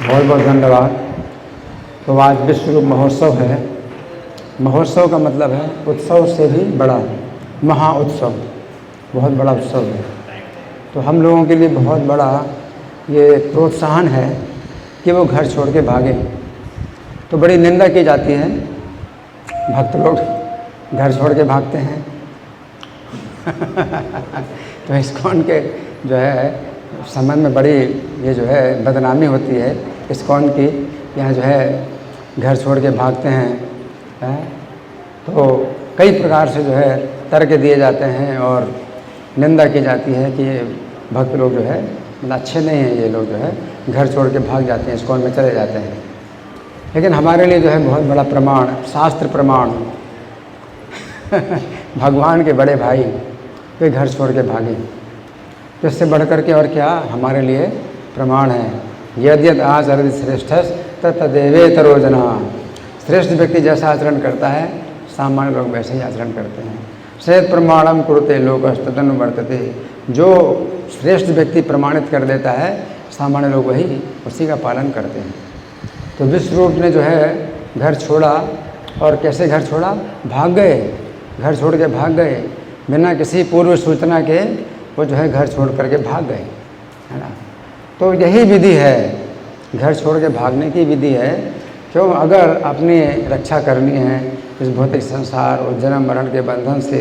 बहुत बहुत धन्यवाद। तो आज विश्व रूप महोत्सव है। महोत्सव का मतलब है उत्सव से भी बड़ा, महा उत्सव, बहुत बड़ा उत्सव है। तो हम लोगों के लिए बहुत बड़ा ये प्रोत्साहन है कि वो घर छोड़ के भागें। तो बड़ी निंदा की जाती है, भक्त लोग घर छोड़ के भागते हैं तो इस्कॉन के जो है संबंध में बड़ी ये जो है बदनामी होती है इस्कॉन की। यहाँ जो है घर छोड़ के भागते हैं, तो कई प्रकार से जो है तर्क दिए जाते हैं और निंदा की जाती है कि भक्त लोग जो है मतलब अच्छे नहीं हैं, ये लोग जो है घर छोड़ के भाग जाते हैं, इस्कॉन में चले जाते हैं। लेकिन हमारे लिए जो है बहुत बड़ा प्रमाण, शास्त्र प्रमाण भगवान के बड़े भाई वे घर छोड़ के भागे, तो इससे बढ़ कर के और क्या हमारे लिए प्रमाण है। यद यद आचरति श्रेष्ठस तदेवेतरो जनाः। श्रेष्ठ व्यक्ति जैसा आचरण करता है सामान्य लोग वैसे ही आचरण करते हैं। श्रेष्ठ प्रमाणम कुरुते लोकस्तदनु वर्तते। जो श्रेष्ठ व्यक्ति प्रमाणित कर देता है सामान्य लोग वही उसी का पालन करते हैं। तो विश्वरूप ने जो है घर छोड़ा, और कैसे घर छोड़ा? भाग गए, घर छोड़ के भाग गए, बिना किसी पूर्व सूचना के वो जो है घर छोड़ करके भाग गए, है ना। तो यही विधि है, घर छोड़ के भागने की विधि है। क्यों? अगर अपनी रक्षा करनी है इस भौतिक संसार और जन्म मरण के बंधन से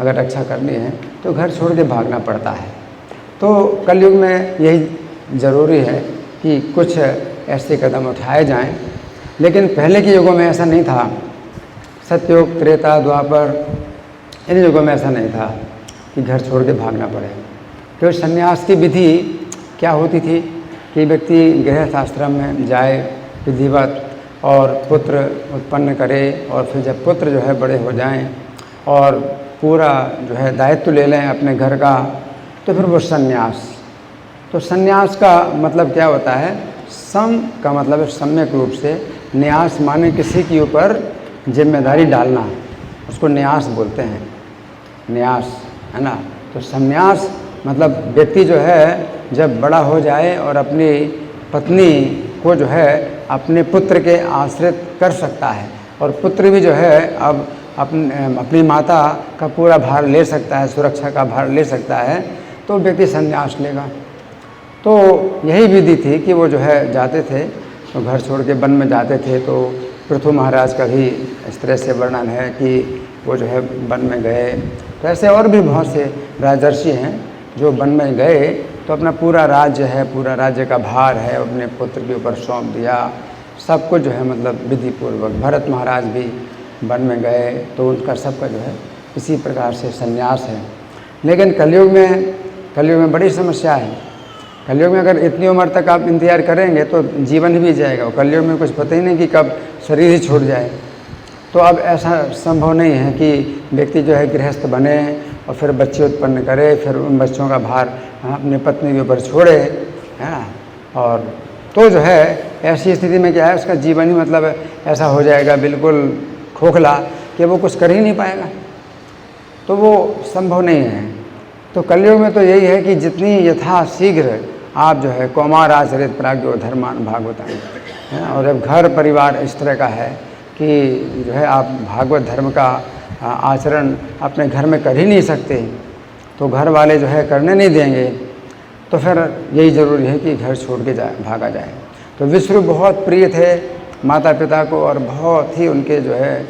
अगर रक्षा करनी है तो घर छोड़ के भागना पड़ता है। तो कलयुग में यही ज़रूरी है कि कुछ ऐसे कदम उठाए जाएं। लेकिन पहले के युगों में ऐसा नहीं था। सतयुग, त्रेता, द्वापर, इन युगों में ऐसा नहीं था कि घर छोड़ के भागना पड़े। तो संन्यास की विधि क्या होती थी कि व्यक्ति गृहस्थ आश्रम में जाए विधिवत और पुत्र उत्पन्न करे, और फिर जब पुत्र जो है बड़े हो जाएं और पूरा जो है दायित्व ले लें अपने घर का, तो फिर वो संन्यास। तो संन्यास का मतलब क्या होता है? सम का मतलब है सम्यक रूप से, न्यास माने किसी के ऊपर जिम्मेदारी डालना, उसको न्यास बोलते हैं, न्यास, है ना। तो संन्यास मतलब व्यक्ति जो है जब बड़ा हो जाए और अपनी पत्नी को जो है अपने पुत्र के आश्रित कर सकता है, और पुत्र भी जो है अब अपनी माता का पूरा भार ले सकता है, सुरक्षा का भार ले सकता है, तो व्यक्ति संन्यास लेगा। तो यही विधि थी कि वो जो है जाते थे, तो घर छोड़ के वन में जाते थे। तो पृथु महाराज का भी इस तरह से वर्णन है कि वो जो है वन में गए। तो ऐसे और भी बहुत से राजर्षि हैं जो वन में गए, तो अपना पूरा राज्य है, पूरा राज्य का भार है अपने पुत्र के ऊपर सौंप दिया, सब कुछ जो है मतलब विधि पूर्वक। भरत महाराज भी वन में गए, तो उनका सबका जो है इसी प्रकार से संन्यास है। लेकिन कलयुग में बड़ी समस्या है। कलयुग में अगर इतनी उम्र तक आप इंतजार करेंगे तो जीवन भी जाएगा। कलयुग में कुछ पता ही नहीं कि कब शरीर ही छूट जाए। तो अब ऐसा संभव नहीं है कि व्यक्ति जो है गृहस्थ बने और फिर बच्चे उत्पन्न करे, फिर उन बच्चों का भार अपनी पत्नी के ऊपर छोड़े, है ना। और तो जो है ऐसी स्थिति में क्या है, उसका जीवन ही मतलब ऐसा हो जाएगा बिल्कुल खोखला कि वो कुछ कर ही नहीं पाएगा। तो वो संभव नहीं है। तो कलयुग में तो यही है कि जितनी यथाशीघ्र आप जो है कौमार आचरित प्राज्ञो धर्मान भागवतान, है ना। और जब घर परिवार इस तरह का है कि जो है आप भागवत धर्म का आचरण अपने घर में कर ही नहीं सकते, तो घर वाले जो है करने नहीं देंगे, तो फिर यही ज़रूरी है कि घर छोड़ के भागा जाए। तो विश्व बहुत प्रिय थे माता पिता को, और बहुत ही उनके जो है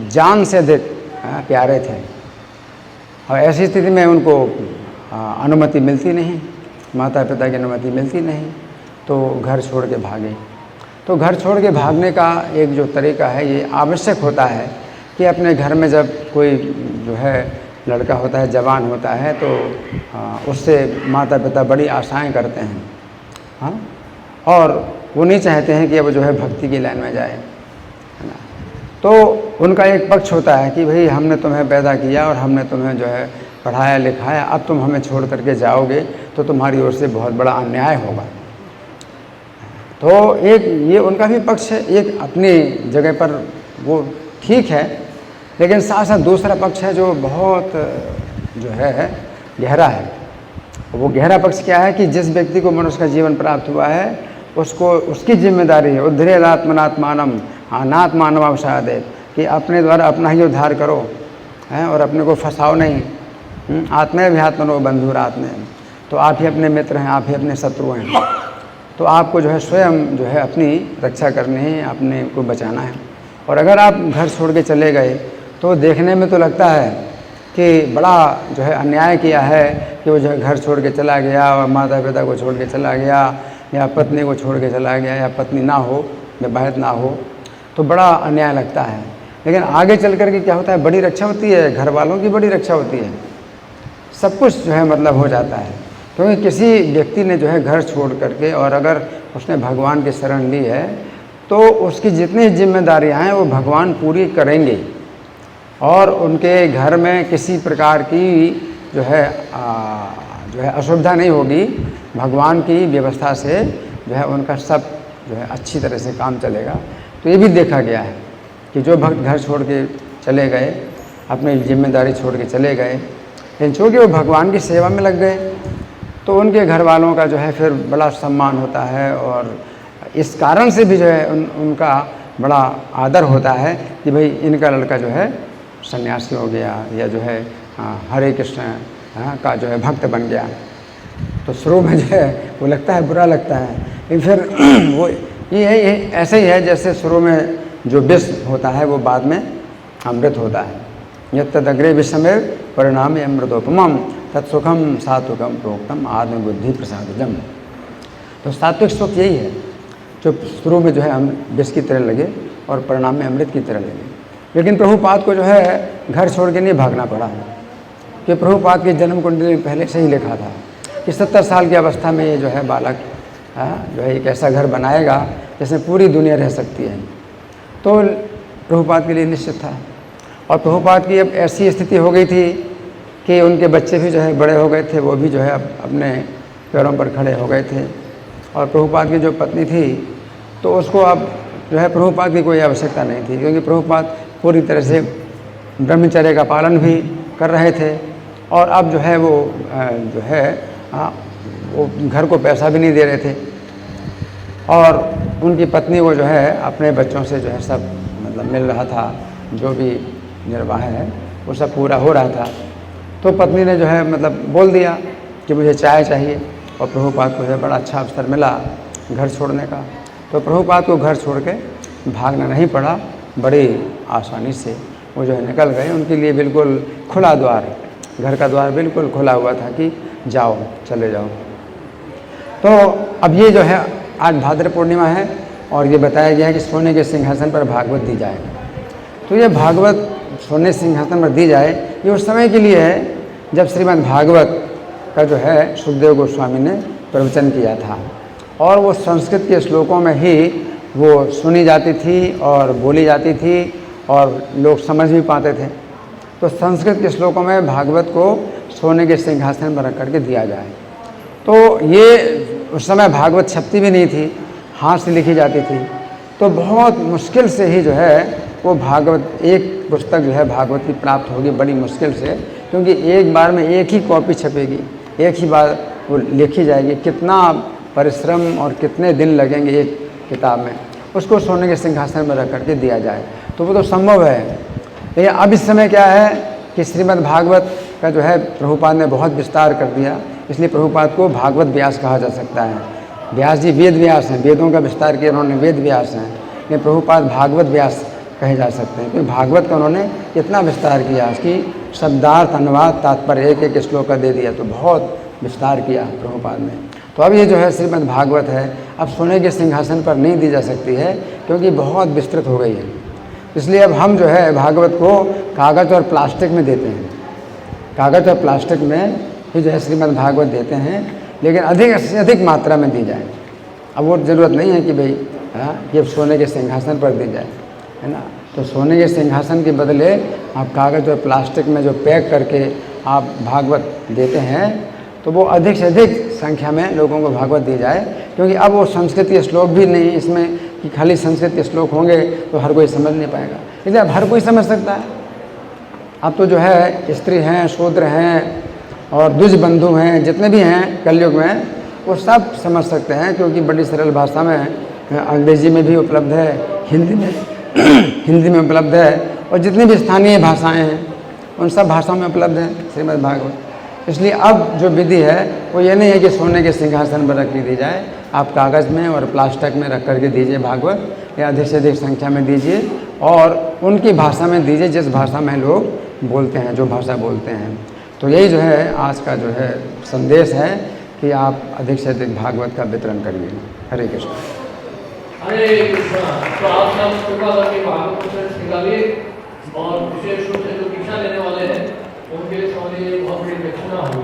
जान से अधिक प्यारे थे। और ऐसी स्थिति में उनको अनुमति मिलती नहीं, माता पिता की अनुमति मिलती नहीं, तो घर छोड़ के भागे। तो घर छोड़ के भागने का एक जो तरीका है, ये आवश्यक होता है कि अपने घर में जब कोई जो है लड़का होता है, जवान होता है, तो उससे माता पिता बड़ी आशाएं करते हैं, हाँ। और वो नहीं चाहते हैं कि अब जो है भक्ति की लाइन में जाए, है ना। तो उनका एक पक्ष होता है कि भाई हमने तुम्हें पैदा किया और हमने तुम्हें जो है पढ़ाया लिखाया, अब तुम हमें छोड़ करके जाओगे तो तुम्हारी ओर से बहुत बड़ा अन्याय होगा। तो एक ये उनका भी पक्ष है, एक अपनी जगह पर वो ठीक है। लेकिन साथ साथ दूसरा पक्ष है जो बहुत जो है गहरा है। वो गहरा पक्ष क्या है कि जिस व्यक्ति को मनुष्य का जीवन प्राप्त हुआ है उसको उसकी जिम्मेदारी है। उद्धरेदात्मनात्मानम अनात्मानम अवसादेत, कि अपने द्वारा अपना ही उद्धार करो हैं और अपने को फंसाओ नहीं। आत्मे विहात्मनो बंधुरात्मे, तो आप ही अपने मित्र हैं, आप ही अपने शत्रु हैं। तो आपको जो है स्वयं जो है अपनी रक्षा करनी है, अपने को बचाना है। और अगर आप घर छोड़ के चले गए तो देखने में तो लगता है कि बड़ा जो है अन्याय किया है कि वो जो है घर छोड़ के चला गया और माता पिता को छोड़ के चला गया, या पत्नी को छोड़ के चला गया, या पत्नी ना हो, विवाहित ना हो, तो बड़ा अन्याय लगता है। लेकिन आगे चल कर के क्या होता है, बड़ी रक्षा होती है, घर वालों की बड़ी रक्षा होती है, सब कुछ जो है मतलब हो जाता है। क्योंकि किसी व्यक्ति ने जो है घर छोड़ करके और अगर उसने भगवान की शरण ली है तो उसकी जितनी जिम्मेदारियां हैं वो भगवान पूरी करेंगे, और उनके घर में किसी प्रकार की जो है असुविधा नहीं होगी। भगवान की व्यवस्था से जो है उनका सब जो है अच्छी तरह से काम चलेगा। तो ये भी देखा गया है कि जो भक्त घर छोड़ के चले गए, अपनी जिम्मेदारी छोड़ के चले गए, लेकिन चूँकि वो भगवान की सेवा में लग गए तो उनके घर वालों का जो है फिर बड़ा सम्मान होता है, और इस कारण से भी जो है उनका बड़ा आदर होता है कि भाई इनका लड़का जो है सन्यासी हो गया, या जो है हरे कृष्ण का जो है भक्त बन गया। तो शुरू में जो है वो लगता है, बुरा लगता है, लेकिन फिर वो ये ऐसे ही है जैसे शुरू में जो विष होता है वो बाद में अमृत होता है। यत्तदग्रे विषमे परिणाम अमृतोपमम तत्सुखम सात्विकम प्रोक्तम आत्मबुद्धि प्रसादजम। तो सात्विक सुख यही है जो शुरू में जो है हम विष की तरह लगे और परिणाम में अमृत की तरह लगे। लेकिन प्रभुपाद को जो है घर छोड़ के नहीं भागना पड़ा, कि प्रभुपाद की जन्म कुंडली में पहले से ही लिखा था कि 70 साल की अवस्था में ये जो है बालक जो है एक ऐसा घर बनाएगा जिसमें पूरी दुनिया रह सकती है। तो प्रभुपाद के लिए निश्चित था। और प्रभुपाद की अब ऐसी स्थिति हो गई थी कि उनके बच्चे भी जो है बड़े हो गए थे, वो भी जो है अपने पैरों पर खड़े हो गए थे। और प्रभुपाद की जो पत्नी थी तो उसको अब जो है प्रभुपाद की कोई आवश्यकता नहीं थी, क्योंकि प्रभुपाद पूरी तरह से ब्रह्मचर्य का पालन भी कर रहे थे, और अब जो है वो जो है वो घर को पैसा भी नहीं दे रहे थे, और उनकी पत्नी को जो है अपने बच्चों से जो है सब मतलब मिल रहा था, जो भी निर्वाह है वो सब पूरा हो रहा था। तो पत्नी ने जो है मतलब बोल दिया कि मुझे चाय चाहिए, और प्रभुपाद को जो है बड़ा अच्छा अवसर मिला घर छोड़ने का। तो प्रभुपाद को घर छोड़ के भागना नहीं पड़ा, बड़ी आसानी से वो जो है निकल गए। उनके लिए बिल्कुल खुला द्वार, घर का द्वार बिल्कुल खुला हुआ था कि जाओ, चले जाओ। तो अब ये जो है आज भाद्र पूर्णिमा है, और ये बताया गया है कि सोने के सिंहासन पर भागवत दी जाए। तो ये भागवत सोने सिंहासन पर दी जाए, ये उस समय के लिए है जब श्रीमद् भागवत का जो है सुखदेव गोस्वामी ने प्रवचन किया था, और वो संस्कृत के श्लोकों में ही वो सुनी जाती थी और बोली जाती थी और लोग समझ भी पाते थे। तो संस्कृत के श्लोकों में भागवत को सोने के सिंहासन पर रख करके दिया जाए। तो ये उस समय भागवत छपती भी नहीं थी, हाथ से लिखी जाती थी। तो बहुत मुश्किल से ही जो है वो भागवत, एक पुस्तक जो है भागवत की प्राप्त होगी, बड़ी मुश्किल से, क्योंकि एक बार में एक ही कॉपी छपेगी, एक ही बार वो लिखी जाएगी। कितना परिश्रम और कितने दिन लगेंगे एक किताब में, उसको सोने के सिंहासन में रख करके दिया जाए, तो वो तो संभव है। लेकिन अब इस समय क्या है कि श्रीमद् भागवत का जो है प्रभुपाद ने बहुत विस्तार कर दिया, इसलिए प्रभुपाद को भागवत व्यास कहा जा सकता है। व्यास जी वेद व्यास हैं, वेदों का विस्तार किया उन्होंने, वेद व्यास हैं, लेकिन प्रभुपाद भागवत व्यास कहे जा सकते हैं, क्योंकि भागवत का उन्होंने इतना विस्तार किया कि शब्दार्थ अनुवाद तात्पर्य एक एक श्लोक का दे दिया, तो बहुत विस्तार किया प्रभुपाद ने। तो अब ये जो है श्रीमद् भागवत है, अब सोने के सिंहासन पर नहीं दी जा सकती है, क्योंकि बहुत विस्तृत हो गई है। इसलिए अब हम जो है भागवत को कागज़ और प्लास्टिक में देते हैं, कागज़ और प्लास्टिक में ही जो है श्रीमद् भागवत देते हैं, लेकिन अधिक से अधिक मात्रा में दी जाए। अब वो ज़रूरत नहीं है कि भाई ये सोने के सिंहासन पर दी जाए, है ना। तो सोने के सिंहासन के बदले आप कागज़ और प्लास्टिक में जो पैक करके आप भागवत देते हैं, तो वो अधिक से अधिक संख्या में लोगों को भागवत दी जाए, क्योंकि अब वो संस्कृत के श्लोक भी नहीं इसमें कि खाली संस्कृत के श्लोक होंगे तो हर कोई समझ नहीं पाएगा, इसलिए अब हर कोई समझ सकता है। अब तो जो है स्त्री हैं, शूद्र हैं और द्विज बंधु हैं, जितने भी हैं कलयुग में, वो सब समझ सकते हैं, क्योंकि बड़ी सरल भाषा में अंग्रेजी में भी उपलब्ध है, हिंदी में हिंदी में उपलब्ध है, और जितनी भी स्थानीय भाषाएं हैं उन सब भाषाओं में उपलब्ध है श्रीमद् भागवत। इसलिए अब जो विधि है वो ये नहीं है कि सोने के सिंहासन पर रख दी जाए, आप कागज़ में और प्लास्टिक में रख करके दीजिए भागवत, या अधिक से अधिक संख्या में दीजिए और उनकी भाषा में दीजिए जिस भाषा में लोग बोलते हैं, जो भाषा बोलते हैं। तो यही जो है आज का जो है संदेश है कि आप अधिक से अधिक भागवत का वितरण करिए। हरे कृष्ण। हरे कृष्णा। तो आप सब कृपा करके भागवत निकालिए, और विशेष रूप से जो दीक्षा लेने वाले हैं उनके सामने बहुत बड़ी दक्षिणा हो।